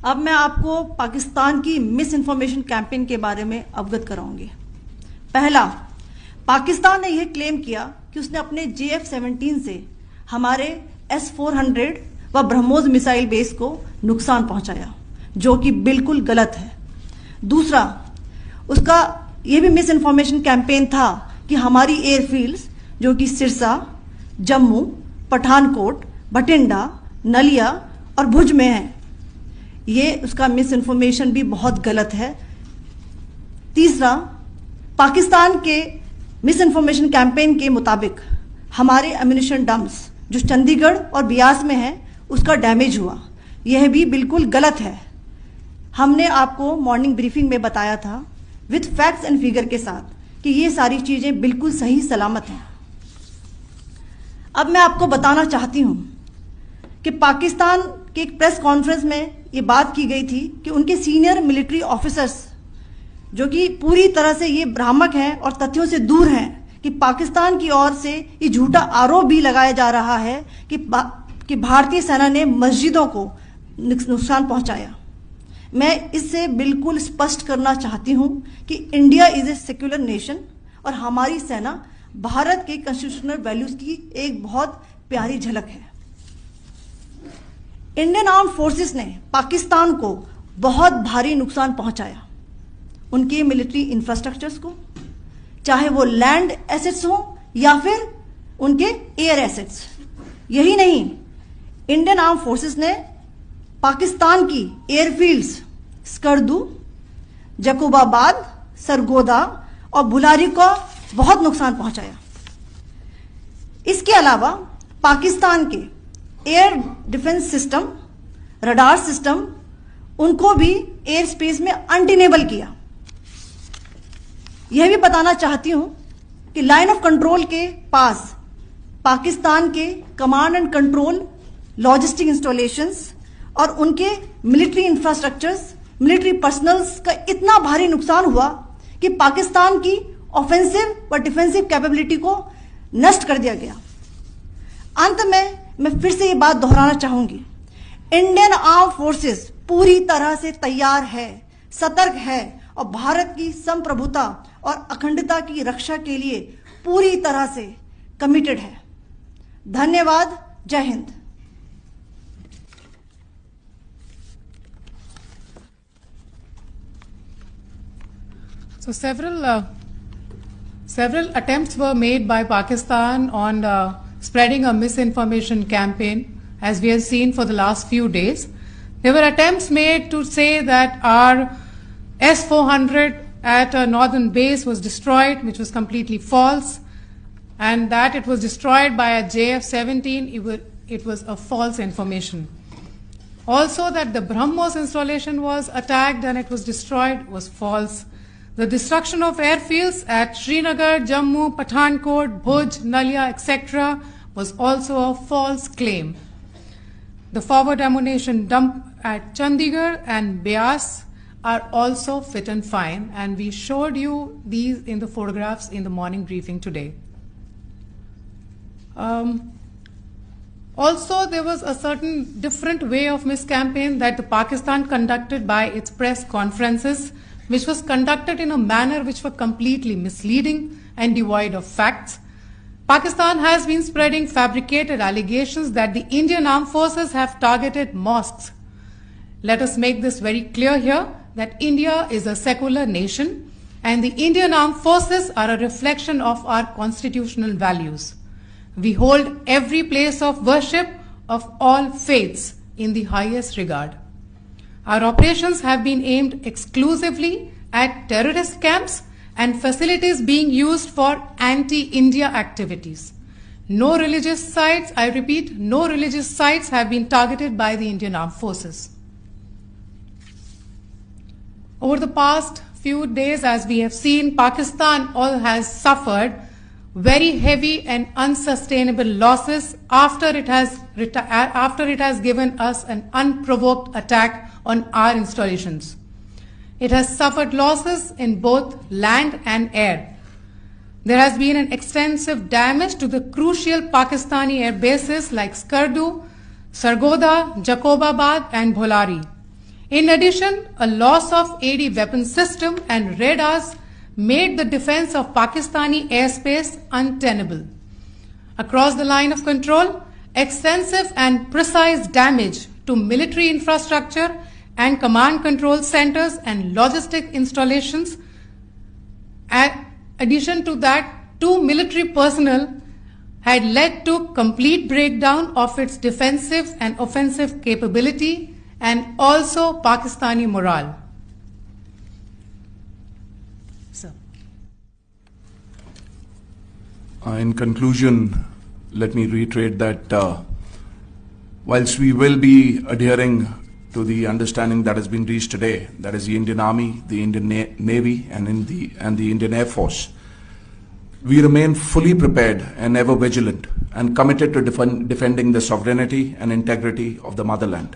अब मैं आपको पाकिस्तान की मिस इन्फॉर्मेशन कैंपेन के बारे में अवगत कराऊंगी। पहला, पाकिस्तान ने यह क्लेम किया कि उसने अपने JF-17 से हमारे S-400 व ब्रह्मोस मिसाइल बेस को नुकसान पहुंचाया, जो कि बिल्कुल गलत है। दूसरा, उसका यह भी मिस इन्फॉर्मेशन कैंपेन था कि हमारी एयरफील्ड्स जो कि सिरसा, जम्मू, पठानकोट, बठिंडा, नलिया और भुज में है, ये उसका मिस इन्फॉर्मेशन भी बहुत गलत है। तीसरा, पाकिस्तान के मिस इन्फॉर्मेशन कैंपेन के मुताबिक हमारे एम्यूनिशन डम्प्स जो चंडीगढ़ और बियास में है उसका डैमेज हुआ, यह भी बिल्कुल गलत है। हमने आपको मॉर्निंग ब्रीफिंग में बताया था विथ फैक्ट्स एंड फिगर के साथ कि ये सारी चीजें बिल्कुल सही सलामत हैं। अब मैं आपको बताना चाहती हूं कि पाकिस्तान के एक प्रेस कॉन्फ्रेंस में ये बात की गई थी कि उनके सीनियर मिलिट्री ऑफिसर्स जो कि पूरी तरह से ये भ्रामक हैं और तथ्यों से दूर हैं कि पाकिस्तान की ओर से ये झूठा आरोप भी लगाया जा रहा है कि भारतीय सेना ने मस्जिदों को नुकसान पहुंचाया। मैं इससे बिल्कुल स्पष्ट करना चाहती हूं कि India is a secular nation और हमारी सेना भारत के कॉन्स्टिट्यूशनल वैल्यूज की एक बहुत प्यारी झलक है। इंडियन आर्म फोर्सेस ने पाकिस्तान को बहुत भारी नुकसान पहुंचाया, उनके मिलिट्री इंफ्रास्ट्रक्चर्स को, चाहे वो लैंड एसेट्स हो या फिर उनके एयर एसेट्स। यही नहीं, इंडियन आर्म फोर्सेस ने पाकिस्तान की एयरफील्ड्स स्कर्दू, जकोबाबाद, सरगोदा और बुलारी को बहुत नुकसान पहुंचाया। इसके अलावा पाकिस्तान के air defence system, radar system, उनको भी एयर स्पेस में अनडिनेबल किया। यह भी बताना चाहती हूं कि लाइन ऑफ कंट्रोल के पास पाकिस्तान के command and control, logistic installations और उनके मिलिट्री इंफ्रास्ट्रक्चर्स, मिलिट्री पर्सनल्स का इतना भारी नुकसान हुआ कि पाकिस्तान की ऑफेंसिव व डिफेंसिव कैपेबिलिटी को नष्ट कर दिया गया। अंत में मैं फिर से ये बात दोहराना चाहूंगी, इंडियन आर्म फोर्सेस पूरी तरह से तैयार है, सतर्क है और भारत की संप्रभुता और अखंडता की रक्षा के लिए पूरी तरह से कमिटेड है। धन्यवाद। जय Hind. So several attempts were made by Pakistan on spreading a misinformation campaign, as we have seen for the last few days. There were attempts made to say that our S-400 at a northern base was destroyed, which was completely false, and that it was destroyed by a JF-17. It was a false information. Also, that the BrahMos installation was attacked and it was destroyed was false. The destruction of airfields at Srinagar, Jammu, Pathankot, Bhuj, Nalia, etc. was also a false claim. The forward ammunition dump at Chandigarh and Beas are also fit and fine, and we showed you these in the photographs in the morning briefing today. Also, there was a certain different way of miscampaign that the Pakistan conducted by its press conferences, which was conducted in a manner which were completely misleading and devoid of facts. Pakistan has been spreading fabricated allegations that the Indian armed forces have targeted mosques. Let us make this very clear here that India is a secular nation and the Indian armed forces are a reflection of our constitutional values. We hold every place of worship of all faiths in the highest regard. Our operations have been aimed exclusively at terrorist camps and facilities being used for anti-India activities. No religious sites, I repeat, no religious sites have been targeted by the Indian Armed Forces. Over the past few days, as we have seen, Pakistan has suffered very heavy and unsustainable losses after it has given us an unprovoked attack on our installations. It has suffered losses in both land and air. There has been an extensive damage to the crucial Pakistani air bases like Skardu, Sargodha, Jacobabad and Bholari. In addition, a loss of AD weapon system and radars made the defense of Pakistani airspace untenable. Across the line of control, extensive and precise damage to military infrastructure and command control centers and logistic installations. In addition to that, 2 military personnel had led to complete breakdown of its defensive and offensive capability and also Pakistani morale. Sir. In conclusion, let me reiterate that whilst we will be adhering to the understanding that has been reached today, that is the Indian Army, the Indian Navy, and the Indian Air Force, we remain fully prepared and ever vigilant and committed to defending the sovereignty and integrity of the motherland.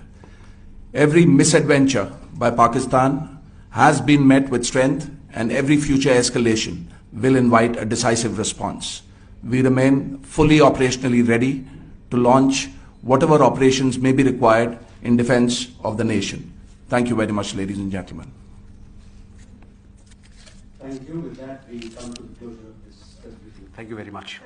Every misadventure by Pakistan has been met with strength, and every future escalation will invite a decisive response. We remain fully operationally ready to launch whatever operations may be required in defense of the nation. Thank you very much, ladies and gentlemen. Thank you. With that, we come to the closure of this briefing. Thank you very much.